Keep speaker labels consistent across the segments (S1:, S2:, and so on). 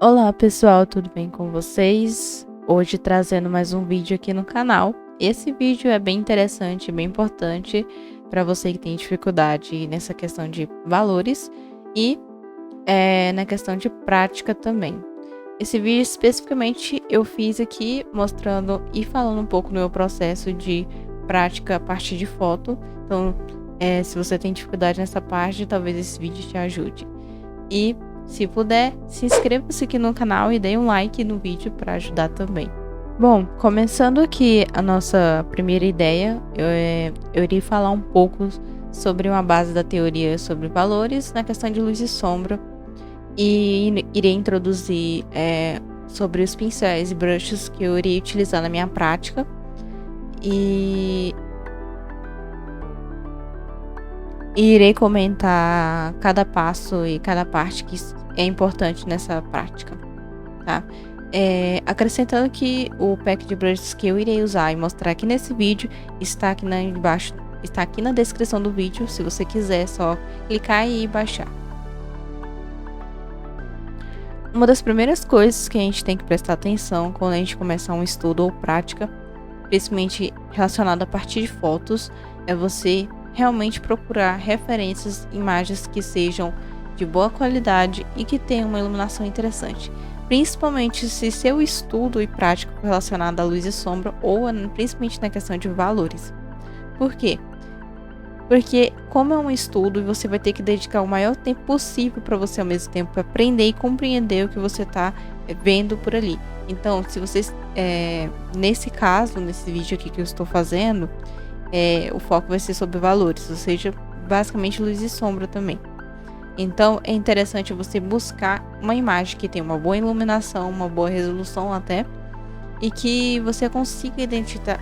S1: Olá pessoal, tudo bem com vocês? Hoje trazendo mais um vídeo aqui no canal. Esse vídeo é bem interessante, bem importante para você que tem dificuldade nessa questão de valores e na questão de prática também. Esse vídeo especificamente eu fiz aqui mostrando e falando um pouco do meu processo de prática a partir de foto. Então, se você tem dificuldade nessa parte, talvez esse vídeo te ajude. E se puder, se inscreva-se aqui no canal e dê um like no vídeo para ajudar também. Bom, começando aqui a nossa primeira ideia, eu irei falar um pouco sobre uma base da teoria sobre valores na questão de luz e sombra e irei introduzir sobre os pincéis e brushes que eu irei utilizar na minha prática e irei comentar cada passo e cada parte que é importante nessa prática, tá? Acrescentando que o pack de brushes que eu irei usar e mostrar aqui nesse vídeo está aqui embaixo, está aqui na descrição do vídeo. Se você quiser, é só clicar e baixar. Uma das primeiras coisas que a gente tem que prestar atenção quando a gente começar um estudo ou prática, principalmente relacionado a partir de fotos, é você realmente procurar referências, imagens que sejam de boa qualidade e que tenham uma iluminação interessante. Principalmente se seu estudo e prática for relacionado à luz e sombra ou principalmente na questão de valores. Por quê? Porque como é um estudo, você vai ter que dedicar o maior tempo possível para você ao mesmo tempo aprender e compreender o que você está vendo por ali. Então, se vocês, nesse caso, nesse vídeo aqui que eu estou fazendo, o foco vai ser sobre valores, ou seja, basicamente luz e sombra também. Então é interessante você buscar uma imagem que tenha uma boa iluminação, uma boa resolução até, e que você consiga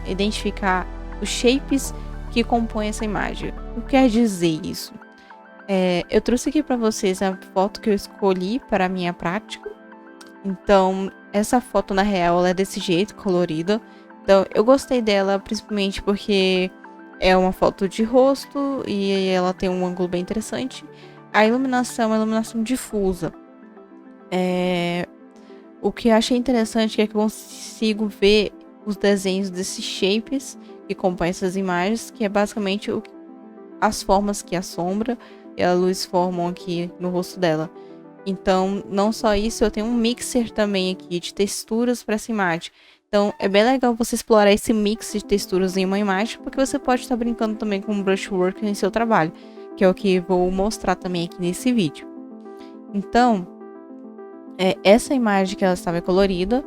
S1: identificar os shapes que compõem essa imagem. O que quer dizer isso? Eu trouxe aqui para vocês a foto que eu escolhi para a minha prática. Então essa foto na real ela é desse jeito, colorida. Então eu gostei dela principalmente porque é uma foto de rosto e ela tem um ângulo bem interessante. A iluminação é uma iluminação difusa. O que eu achei interessante é que eu consigo ver os desenhos desses shapes que compõem essas imagens, que é basicamente as formas que a sombra e a luz formam aqui no rosto dela. Então, não só isso, eu tenho um mixer também aqui de texturas para essa imagem. Então, é bem legal você explorar esse mix de texturas em uma imagem, porque você pode estar brincando também com brushwork em seu trabalho, que é o que vou mostrar também aqui nesse vídeo. Então, essa imagem que ela estava colorida,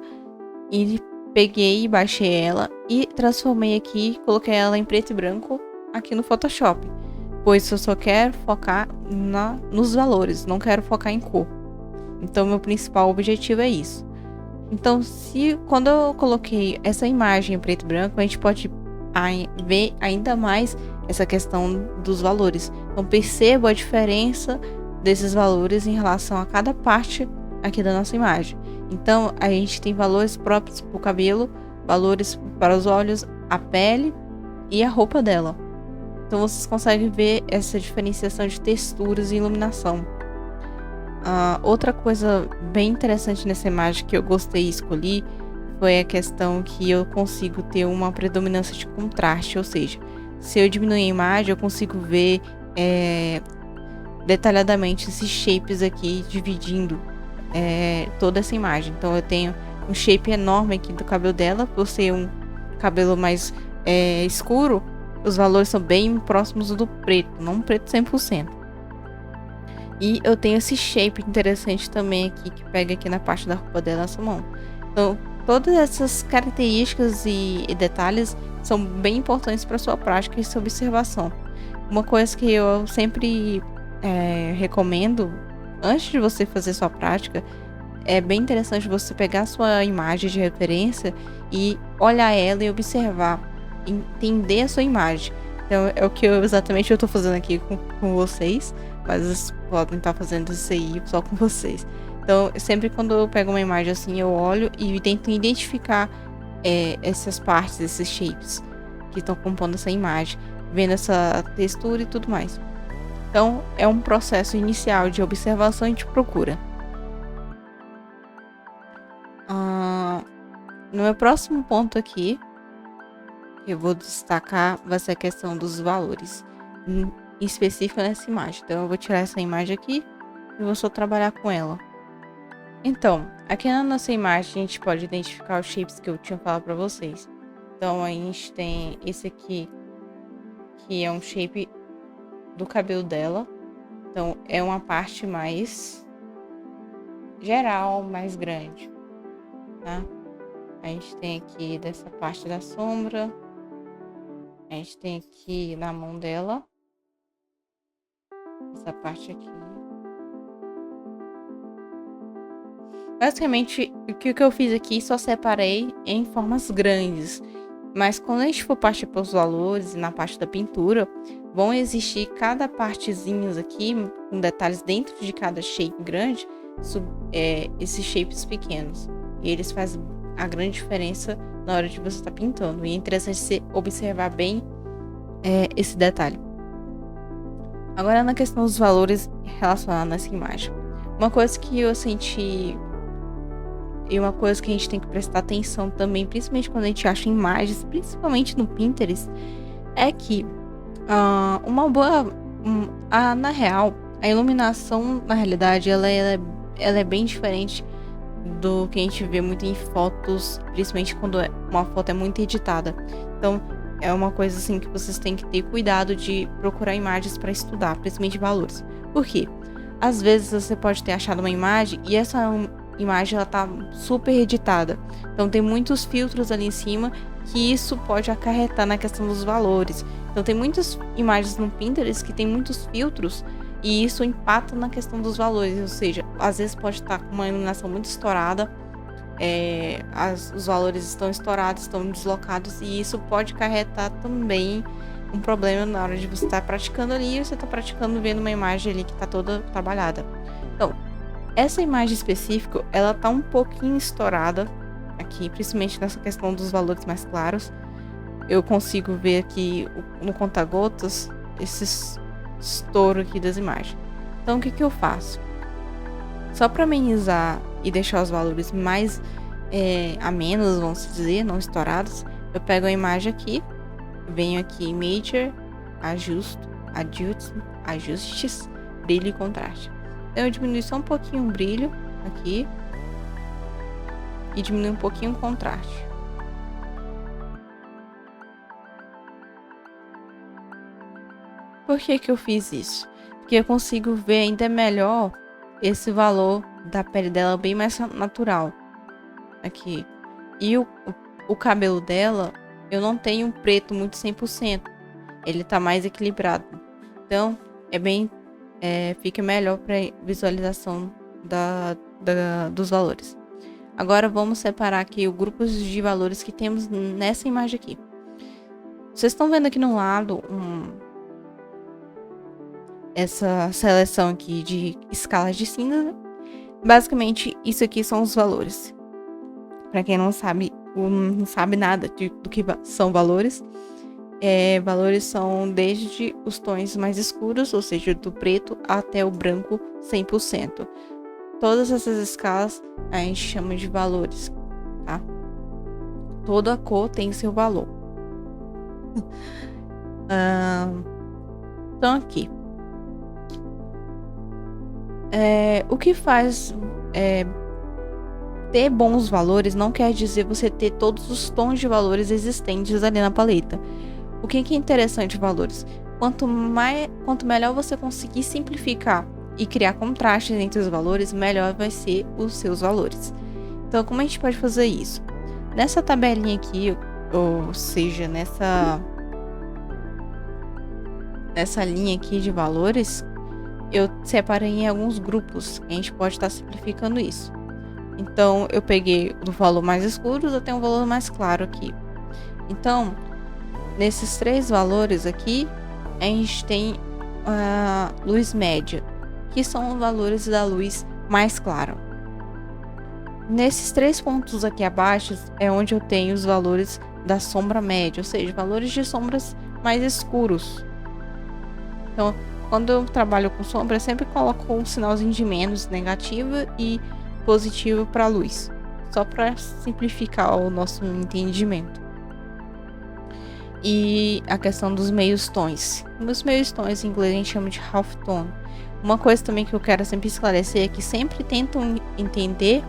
S1: e peguei e baixei ela e transformei aqui, coloquei ela em preto e branco aqui no Photoshop, pois eu só quero focar nos valores, não quero focar em cor. Então, meu principal objetivo é isso. Então, quando eu coloquei essa imagem em preto e branco, a gente pode ver ainda mais essa questão dos valores. Então, perceba a diferença desses valores em relação a cada parte aqui da nossa imagem. Então, a gente tem valores próprios para o cabelo, valores para os olhos, a pele e a roupa dela. Então, vocês conseguem ver essa diferenciação de texturas e iluminação. Outra coisa bem interessante nessa imagem que eu gostei e escolhi foi a questão que eu consigo ter uma predominância de contraste, ou seja, se eu diminuir a imagem eu consigo ver detalhadamente esses shapes aqui dividindo toda essa imagem. Então eu tenho um shape enorme aqui do cabelo dela, por ser um cabelo mais escuro, os valores são bem próximos do preto, não um preto 100%. E eu tenho esse shape interessante também aqui, que pega aqui na parte da roupa dela, nessa mão. Então, todas essas características e detalhes são bem importantes para sua prática e sua observação. Uma coisa que eu sempre recomendo, antes de você fazer sua prática, é bem interessante você pegar a sua imagem de referência e olhar ela e observar, entender a sua imagem. Então, é o que exatamente eu estou fazendo aqui com vocês, mas vocês podem estar fazendo isso aí só com vocês. Então, sempre quando eu pego uma imagem assim, eu olho e tento identificar essas partes, esses shapes que estão compondo essa imagem, vendo essa textura e tudo mais. Então, é um processo inicial de observação e de procura. No meu próximo ponto aqui, eu vou destacar vai ser a questão dos valores, em específico nessa imagem. Então eu vou tirar essa imagem aqui e vou só trabalhar com ela. Então, aqui na nossa imagem a gente pode identificar os shapes que eu tinha falado para vocês. Então a gente tem esse aqui, que é um shape do cabelo dela. Então é uma parte mais geral, mais grande, tá? A gente tem aqui dessa parte da sombra. A gente tem aqui na mão dela essa parte aqui. Basicamente, o que eu fiz aqui só separei em formas grandes. Mas quando a gente for partir para os valores e na parte da pintura, vão existir cada partezinhos aqui, com detalhes dentro de cada shape grande, esses shapes pequenos. E eles fazem a grande diferença na hora de você estar pintando. E é interessante você observar bem esse detalhe. Agora na questão dos valores relacionados nessa imagem. Uma coisa que eu senti e uma coisa que a gente tem que prestar atenção também, principalmente quando a gente acha imagens, principalmente no Pinterest, é que na real, a iluminação, na realidade, ela é bem diferente do que a gente vê muito em fotos, principalmente quando uma foto é muito editada. Então, é uma coisa assim que vocês têm que ter cuidado de procurar imagens para estudar, principalmente valores. Por quê? Às vezes você pode ter achado uma imagem e essa imagem ela tá super editada. Então tem muitos filtros ali em cima que isso pode acarretar na questão dos valores. Então tem muitas imagens no Pinterest que tem muitos filtros e isso impacta na questão dos valores. Ou seja, às vezes pode estar com uma iluminação muito estourada, os valores estão estourados, estão deslocados e isso pode acarretar também um problema na hora de você estar praticando ali e você está praticando vendo uma imagem ali que está toda trabalhada. Então, essa imagem específica, ela tá um pouquinho estourada aqui, principalmente nessa questão dos valores mais claros. Eu consigo ver aqui no conta-gotas esse estouro aqui das imagens. Então, o que eu faço? Só para amenizar e deixar os valores mais amenos, vamos dizer, não estourados, eu pego a imagem aqui, venho aqui em Major, ajustes, brilho e contraste. Então eu diminuo só um pouquinho o brilho aqui e diminuo um pouquinho o contraste. Por que eu fiz isso? Porque eu consigo ver ainda melhor esse valor da pele dela bem mais natural aqui. E o cabelo dela, eu não tenho um preto muito 100%. Ele tá mais equilibrado. Então, fica melhor para visualização dos valores. Agora vamos separar aqui os grupos de valores que temos nessa imagem aqui. Vocês estão vendo aqui no lado essa seleção aqui de escalas de cinza. Basicamente, isso aqui são os valores. Para quem não sabe nada do que são valores, valores são desde os tons mais escuros, ou seja, do preto até o branco 100%. Todas essas escalas a gente chama de valores, tá? Toda cor tem seu valor. Então aqui. O que faz ter bons valores não quer dizer você ter todos os tons de valores existentes ali na paleta. O que é interessante valores? Quanto melhor você conseguir simplificar e criar contrastes entre os valores, melhor vai ser os seus valores. Então, como a gente pode fazer isso? Nessa tabelinha aqui, ou seja, nessa linha aqui de valores, eu separei em alguns grupos. A gente pode estar simplificando isso. Então, eu peguei do valor mais escuro, eu tenho um valor mais claro aqui. Então, nesses 3 valores aqui, a gente tem a luz média, que são os valores da luz mais clara. Nesses 3 pontos aqui abaixo é onde eu tenho os valores da sombra média, ou seja, valores de sombras mais escuros. Então, quando eu trabalho com sombra, eu sempre coloco um sinalzinho de menos, negativo e positivo para a luz. só para simplificar o nosso entendimento. E a questão dos meios tons. Os meios tons em inglês a gente chama de half tone. Uma coisa também que eu quero sempre esclarecer é que sempre tentam entender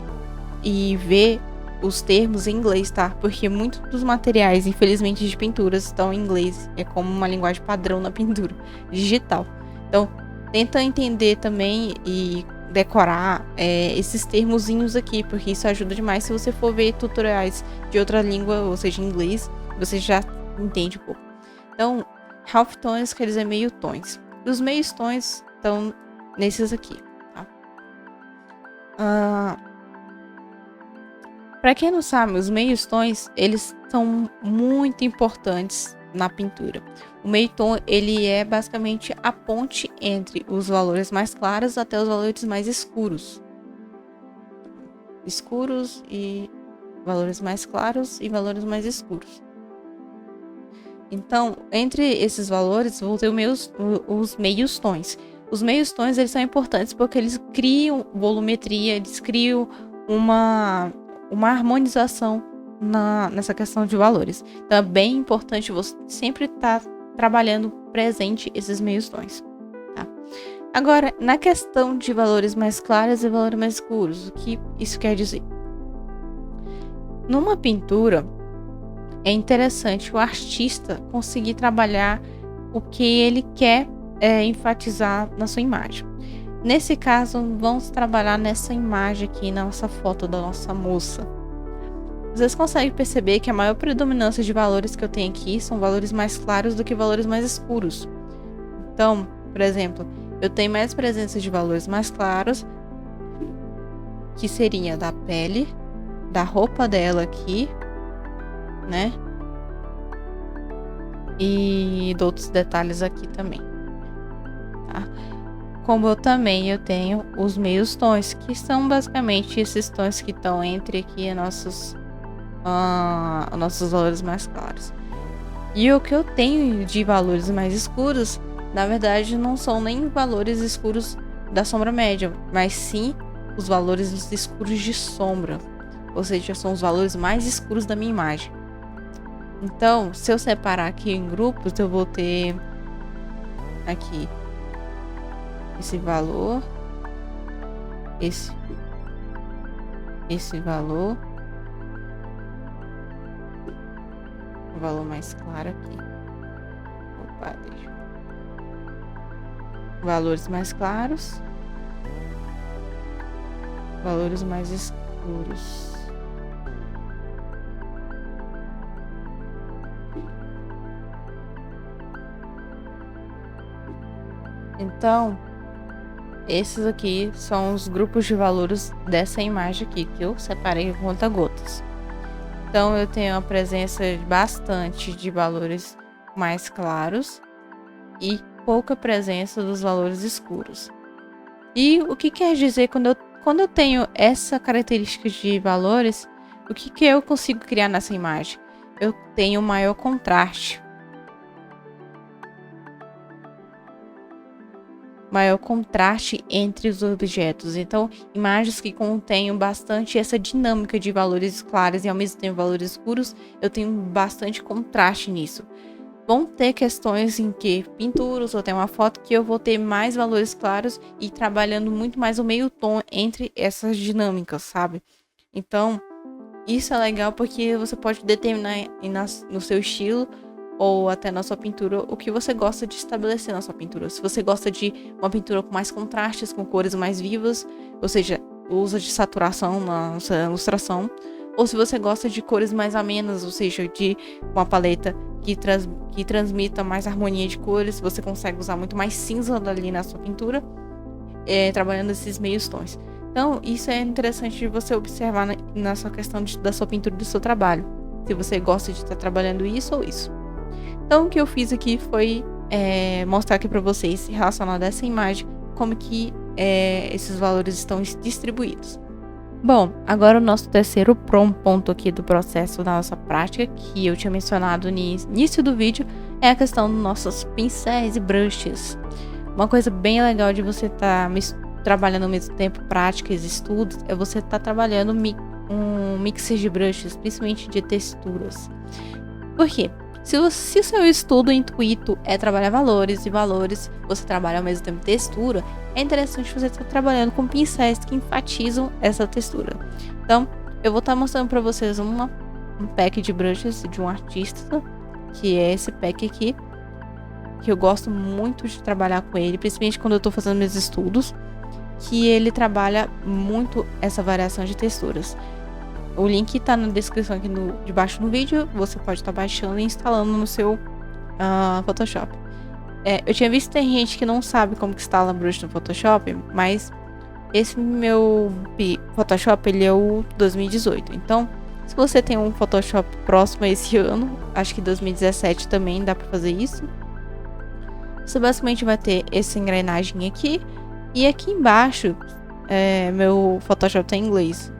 S1: e ver os termos em inglês, tá? Porque muitos dos materiais, infelizmente, de pinturas estão em inglês. É como uma linguagem padrão na pintura digital. Então, tenta entender também e decorar esses termozinhos aqui, porque isso ajuda demais. Se você for ver tutoriais de outra língua, ou seja, inglês, você já entende um pouco. Então, half tones quer dizer meio tons. Os meios tons estão nesses aqui, tá? Para quem não sabe, os meios tons, eles são muito importantes na pintura. O meio tom, ele é basicamente a ponte entre os valores mais claros até os valores mais escuros. Escuros e valores mais claros e valores mais escuros. Então, entre esses valores, vou ter os meios tons. Os meios tons, eles são importantes porque eles criam volumetria, eles criam uma harmonização nessa questão de valores. Então, é bem importante você sempre estar trabalhando presente esses meios tons. Tá? Agora, na questão de valores mais claros e valores mais escuros, o que isso quer dizer? Numa pintura, é interessante o artista conseguir trabalhar o que ele quer enfatizar na sua imagem. Nesse caso, vamos trabalhar nessa imagem aqui, na nossa foto da nossa moça. Vocês conseguem perceber que a maior predominância de valores que eu tenho aqui são valores mais claros do que valores mais escuros. Então, por exemplo, eu tenho mais presença de valores mais claros, que seria da pele, da roupa dela aqui, né? E de outros detalhes aqui também, tá? Como eu tenho os meios tons, que são basicamente esses tons que estão entre aqui nossos valores mais claros. E o que eu tenho de valores mais escuros, na verdade, não são nem valores escuros da sombra média, mas sim os valores escuros de sombra. Ou seja, são os valores mais escuros da minha imagem. Então, se eu separar aqui em grupos, eu vou ter aqui esse valor, esse valor, o valor mais claro aqui. Opa, deixa eu... Valores mais claros, valores mais escuros. Então, esses aqui são os grupos de valores dessa imagem aqui, que eu separei com conta-gotas. Então, eu tenho a presença bastante de valores mais claros e pouca presença dos valores escuros. E o que quer dizer quando eu tenho essa característica de valores, o que eu consigo criar nessa imagem? Eu tenho maior contraste. Maior contraste entre os objetos. Então, imagens que contenham bastante essa dinâmica de valores claros e ao mesmo tempo valores escuros, eu tenho bastante contraste nisso. Vão ter questões em que pinturas ou tem uma foto que eu vou ter mais valores claros e trabalhando muito mais o meio tom entre essas dinâmicas, sabe? Então, isso é legal porque você pode determinar no seu estilo ou até na sua pintura, o que você gosta de estabelecer na sua pintura. Se você gosta de uma pintura com mais contrastes, com cores mais vivas, ou seja, usa de saturação na sua ilustração, ou se você gosta de cores mais amenas, ou seja, de uma paleta que transmita mais harmonia de cores, você consegue usar muito mais cinza ali na sua pintura, trabalhando esses meios tons. Então, isso é interessante de você observar na sua questão da sua pintura, do seu trabalho. Se você gosta de estar trabalhando isso ou isso. Então, o que eu fiz aqui foi mostrar aqui para vocês, relacionado a essa imagem, como que esses valores estão distribuídos. Bom, agora o nosso terceiro ponto aqui do processo da nossa prática, que eu tinha mencionado no início do vídeo, é a questão dos nossos pincéis e brushes. Uma coisa bem legal de você estar trabalhando ao mesmo tempo práticas e estudos, é você estar trabalhando um mix de brushes, principalmente de texturas. Por quê? Se o seu estudo intuito é trabalhar valores e valores, você trabalha ao mesmo tempo textura, é interessante você estar trabalhando com pincéis que enfatizam essa textura. Então, eu vou estar mostrando para vocês um pack de brushes de um artista, que é esse pack aqui, que eu gosto muito de trabalhar com ele, principalmente quando eu estou fazendo meus estudos, que ele trabalha muito essa variação de texturas. O link tá na descrição aqui debaixo do vídeo. Você pode estar baixando e instalando no seu Photoshop. Eu tinha visto que tem gente que não sabe como que instala brush no Photoshop, mas esse meu Photoshop, ele é o 2018. Então, se você tem um Photoshop próximo a esse ano, acho que 2017 também dá pra fazer isso. Você basicamente vai ter essa engrenagem aqui. E aqui embaixo, meu Photoshop tá em inglês.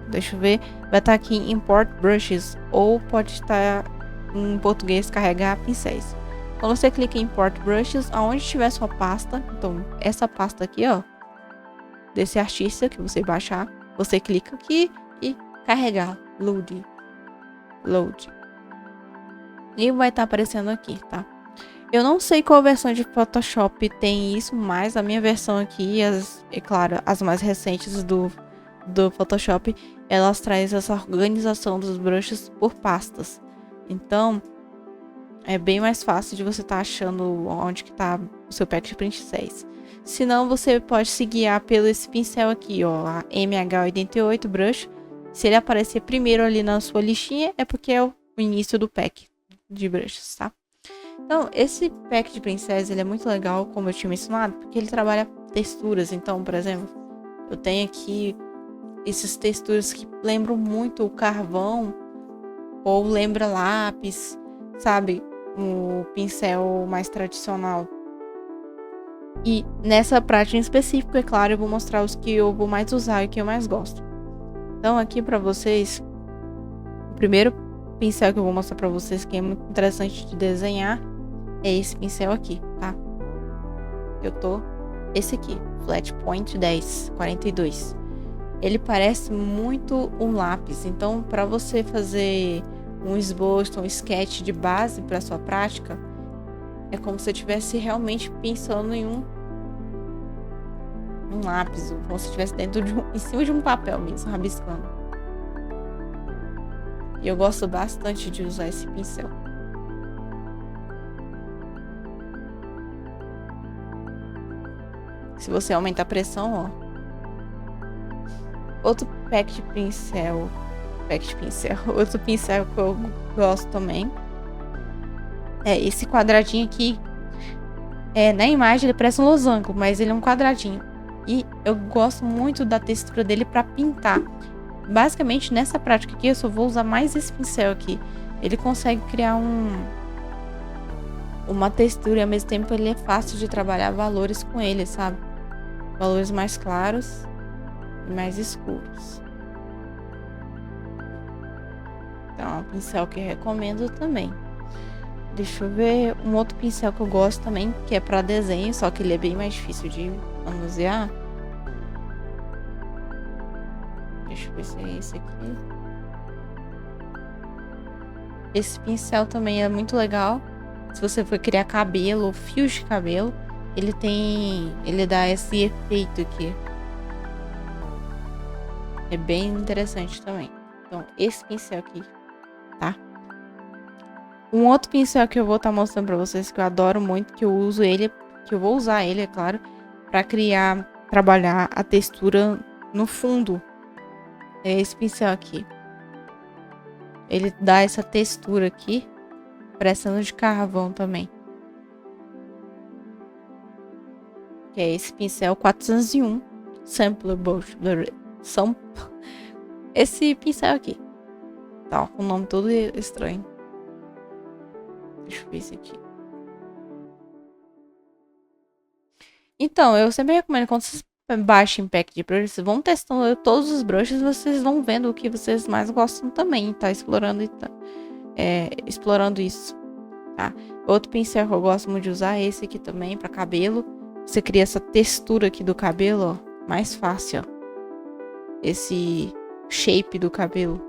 S1: Deixa eu ver. Vai estar aqui em Import Brushes. Ou pode estar em português, carregar pincéis. Quando você clica em Import Brushes, aonde tiver sua pasta. Então, essa pasta aqui, ó. Desse artista que você baixar. Você clica aqui e carregar. Load. E vai estar aparecendo aqui, tá? Eu não sei qual versão de Photoshop tem isso, mas a minha versão aqui, claro, as mais recentes do Photoshop, elas trazem essa organização dos brushes por pastas. Então, é bem mais fácil de você estar achando onde que tá o seu pack de pincéis. Se não, você pode se guiar pelo esse pincel aqui, ó, a MH88 Brush. Se ele aparecer primeiro ali na sua listinha, é porque é o início do pack de brushes, tá? Então, esse pack de pincéis, ele é muito legal, como eu tinha mencionado, porque ele trabalha texturas. Então, por exemplo, eu tenho aqui essas texturas que lembram muito o carvão ou lembra lápis, sabe? O pincel mais tradicional. E nessa prática em específico, é claro, eu vou mostrar os que eu vou mais usar e que eu mais gosto. Então, aqui pra vocês, o primeiro pincel que eu vou mostrar pra vocês, que é muito interessante de desenhar, é esse pincel aqui, tá? Esse aqui, Flat Point 1042. Ele parece muito um lápis, então para você fazer um esboço, um sketch de base para sua prática, é como se você estivesse realmente pensando em um lápis, ou como se estivesse em cima de um papel mesmo, rabiscando. E eu gosto bastante de usar esse pincel. Se você aumentar a pressão, ó. Outro pack de pincel. Outro pincel que eu gosto também. É esse quadradinho aqui. Na imagem ele parece um losango, mas ele é um quadradinho. E eu gosto muito da textura dele para pintar. Basicamente, nessa prática aqui, eu só vou usar mais esse pincel aqui. Ele consegue criar uma textura e ao mesmo tempo ele é fácil de trabalhar valores com ele, sabe? Valores mais claros e mais escuros. Então, é um pincel que eu recomendo também. Deixa eu ver um outro pincel que eu gosto também, que é para desenho, só que ele é bem mais difícil de manusear. Deixa eu ver se é esse aqui. Esse pincel também é muito legal. Se você for criar cabelo, fios de cabelo, ele dá esse efeito aqui. É bem interessante também. Então, esse pincel aqui, tá? Um outro pincel que eu vou estar mostrando pra vocês, que eu adoro muito, que eu uso ele, que eu vou usar ele, é claro, pra trabalhar a textura no fundo. É esse pincel aqui. Ele dá essa textura aqui, parecendo de carvão também. Que é esse pincel 401 Sampler Brush. Esse pincel aqui. Tá, com o nome todo estranho. Deixa eu ver esse aqui. Então, eu sempre recomendo quando vocês baixem pack de brushes, vão testando todos os brushes, vocês vão vendo o que vocês mais gostam também, tá? Explorando isso, tá? Outro pincel que eu gosto muito de usar é esse aqui também, pra cabelo. Você cria essa textura aqui do cabelo, ó, mais fácil, ó. Esse shape do cabelo.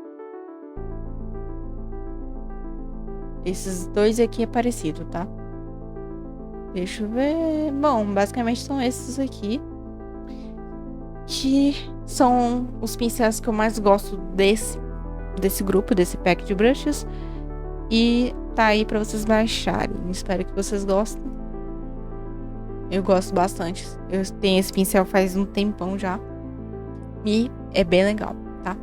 S1: Esses dois aqui é parecido, tá? Deixa eu ver. Bom, basicamente são esses aqui. Que são os pincéis que eu mais gosto desse grupo, desse pack de brushes. E tá aí pra vocês baixarem. Espero que vocês gostem. Eu gosto bastante. Eu tenho esse pincel faz um tempão já. E é bem legal, tá?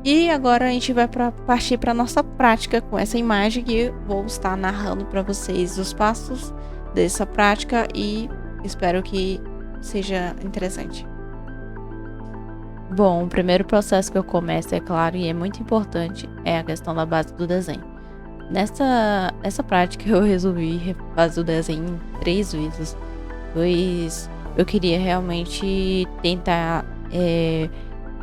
S1: E agora a gente vai partir para nossa prática com essa imagem que eu vou estar narrando para vocês os passos dessa prática e espero que seja interessante. Bom, o primeiro processo que eu começo, é claro, e é muito importante, é a questão da base do desenho. Nessa prática eu resolvi fazer o desenho em 3 vezes, pois eu queria realmente tentar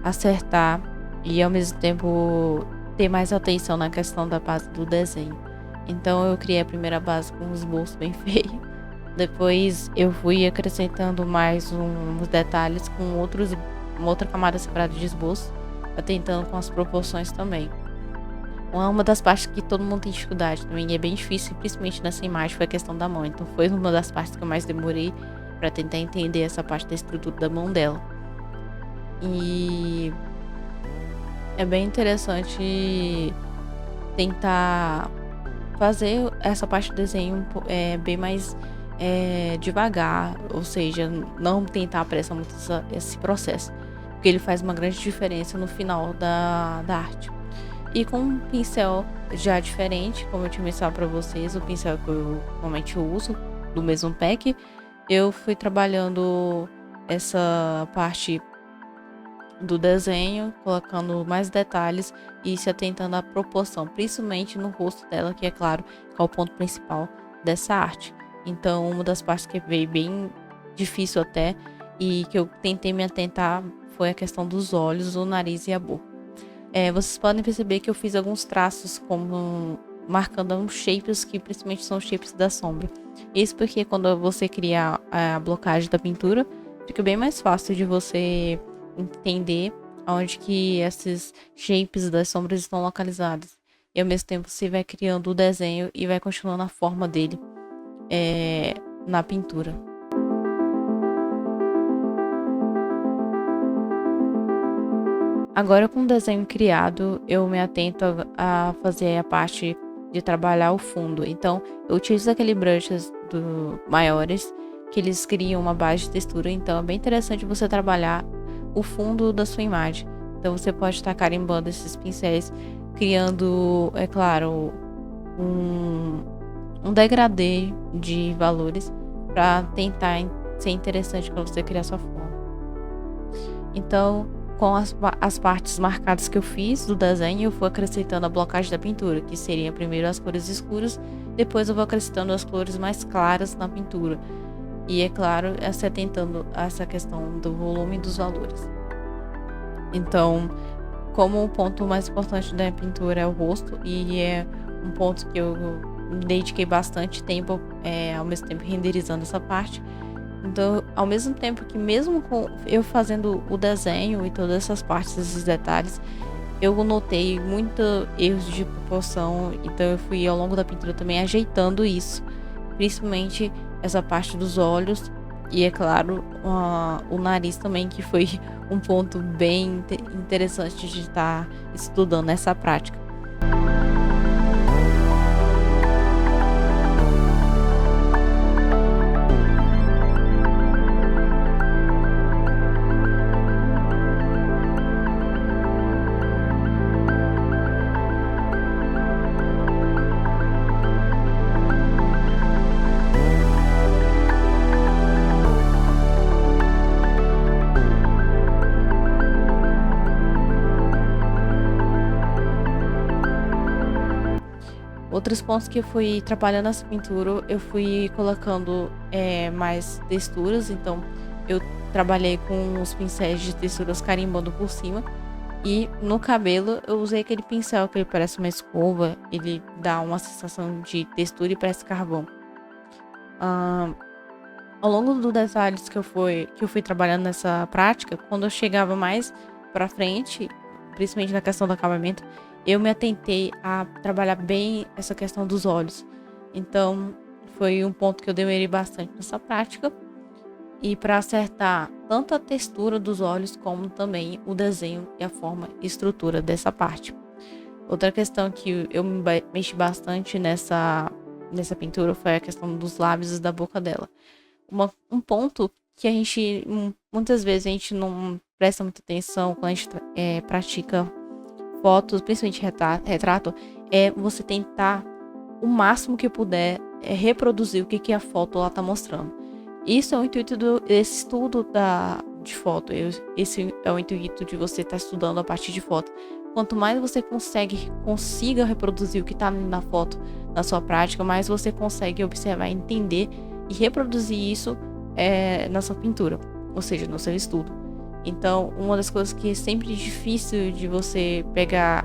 S1: acertar e ao mesmo tempo ter mais atenção na questão da base do desenho. Então eu criei a primeira base com um esboço bem feio. Depois eu fui acrescentando mais uns detalhes com uma outra camada separada de esboço, atentando com as proporções também. Uma das partes que todo mundo tem dificuldade também, e é bem difícil, principalmente nessa imagem, foi a questão da mão. Então foi uma das partes que eu mais demorei para tentar entender essa parte da estrutura da mão dela. E é bem interessante tentar fazer essa parte do desenho bem mais devagar, ou seja, não tentar apressar muito esse processo, porque ele faz uma grande diferença no final da arte. E com um pincel já diferente, como eu tinha mencionado para vocês, o pincel que eu normalmente uso, do mesmo pack, eu fui trabalhando essa parte do desenho, colocando mais detalhes e se atentando à proporção, principalmente no rosto dela, que é claro, que é o ponto principal dessa arte. Então, uma das partes que veio bem difícil até, e que eu tentei me atentar, foi a questão dos olhos, o nariz e a boca. Vocês podem perceber que eu fiz alguns traços como marcando uns shapes que principalmente são shapes da sombra. Isso porque quando você cria a blocagem da pintura, fica bem mais fácil de você entender onde que esses shapes das sombras estão localizados. E ao mesmo tempo você vai criando o desenho e vai continuando a forma dele na pintura. Agora com o desenho criado, eu me atento a fazer a parte de trabalhar o fundo. Então, eu utilizo aqueles brushes maiores que eles criam uma base de textura. Então, é bem interessante você trabalhar o fundo da sua imagem. Então, você pode estar carimbando esses pincéis, criando, é claro, um degradê de valores para tentar ser interessante quando você criar sua forma. Então, com as partes marcadas que eu fiz do desenho, eu vou acrescentando a blocagem da pintura, que seria primeiro as cores escuras, depois eu vou acrescentando as cores mais claras na pintura. E é claro, se atentando a essa questão do volume e dos valores. Então, como o ponto mais importante da pintura é o rosto, e é um ponto que eu me dediquei bastante tempo, ao mesmo tempo renderizando essa parte. Então, ao mesmo tempo que mesmo com eu fazendo o desenho e todas essas partes, esses detalhes, eu notei muitos erros de proporção. Então eu fui ao longo da pintura também ajeitando isso, principalmente essa parte dos olhos e, é claro, o nariz também, que foi um ponto bem interessante de estar estudando essa prática. Outros pontos que eu fui trabalhando nessa pintura, eu fui colocando mais texturas. Então, eu trabalhei com os pincéis de texturas carimbando por cima. E no cabelo, eu usei aquele pincel que ele parece uma escova. Ele dá uma sensação de textura e parece carvão. Ao longo dos detalhes que eu fui trabalhando nessa prática, quando eu chegava mais pra frente principalmente na questão do acabamento, eu me atentei a trabalhar bem essa questão dos olhos. Então, foi um ponto que eu demorei bastante nessa prática. E para acertar tanto a textura dos olhos, como também o desenho e a forma e estrutura dessa parte. Outra questão que eu mexi bastante nessa pintura foi a questão dos lábios e da boca dela. Um ponto que a gente, muitas vezes, a gente não presta muita atenção quando a gente pratica fotos, principalmente retrato, é você tentar o máximo que puder reproduzir o que a foto ela tá mostrando. Isso é o intuito desse estudo de foto. Esse é o intuito de você estar estudando a partir de foto. Quanto mais você consiga reproduzir o que está na foto na sua prática, mais você consegue observar, entender e reproduzir isso na sua pintura, ou seja, no seu estudo. Então, uma das coisas que é sempre difícil de você pegar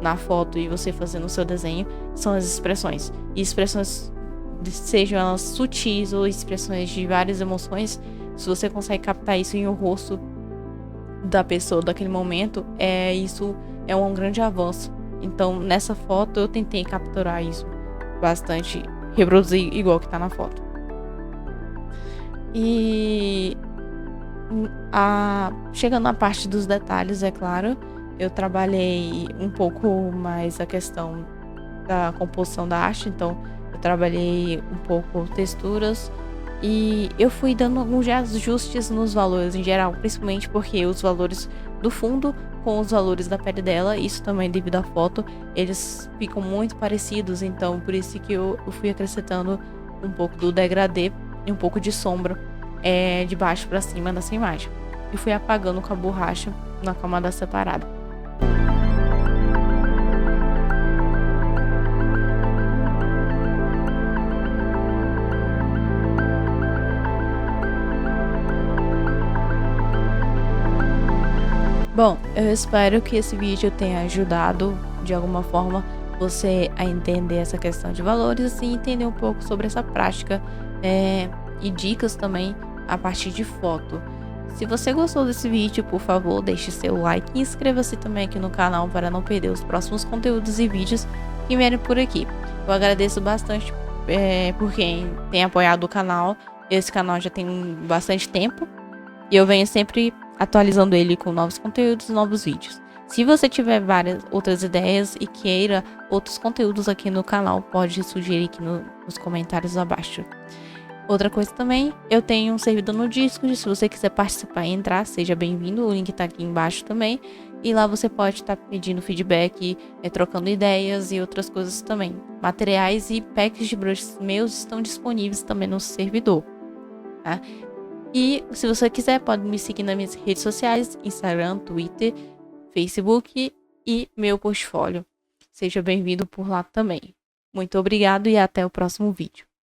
S1: na foto e você fazer no seu desenho são as expressões. E expressões, sejam elas sutis ou expressões de várias emoções, se você consegue captar isso em um rosto da pessoa daquele momento, isso é um grande avanço. Então, nessa foto eu tentei capturar isso bastante, reproduzir igual que tá na foto. E chegando na parte dos detalhes, é claro, eu trabalhei um pouco mais a questão da composição da arte, então eu trabalhei um pouco texturas e eu fui dando alguns ajustes nos valores em geral, principalmente porque os valores do fundo com os valores da pele dela, isso também devido à foto, eles ficam muito parecidos, então por isso que eu fui acrescentando um pouco do degradê e um pouco de sombra de baixo para cima dessa imagem. E fui apagando com a borracha na camada separada. Bom, eu espero que esse vídeo tenha ajudado de alguma forma você a entender essa questão de valores e entender um pouco sobre essa prática e dicas também a partir de foto. Se você gostou desse vídeo, por favor, deixe seu like e inscreva-se também aqui no canal para não perder os próximos conteúdos e vídeos que vierem por aqui. Eu agradeço bastante por quem tem apoiado o canal. Esse canal já tem bastante tempo e eu venho sempre atualizando ele com novos conteúdos e novos vídeos. Se você tiver várias outras ideias e queira outros conteúdos aqui no canal, pode sugerir aqui nos comentários abaixo. Outra coisa também, eu tenho um servidor no Discord, se você quiser participar e entrar, seja bem-vindo, o link tá aqui embaixo também. E lá você pode estar pedindo feedback, trocando ideias e outras coisas também. Materiais e packs de brushes meus estão disponíveis também no servidor, tá? E se você quiser, pode me seguir nas minhas redes sociais, Instagram, Twitter, Facebook e meu portfólio. Seja bem-vindo por lá também. Muito obrigado e até o próximo vídeo.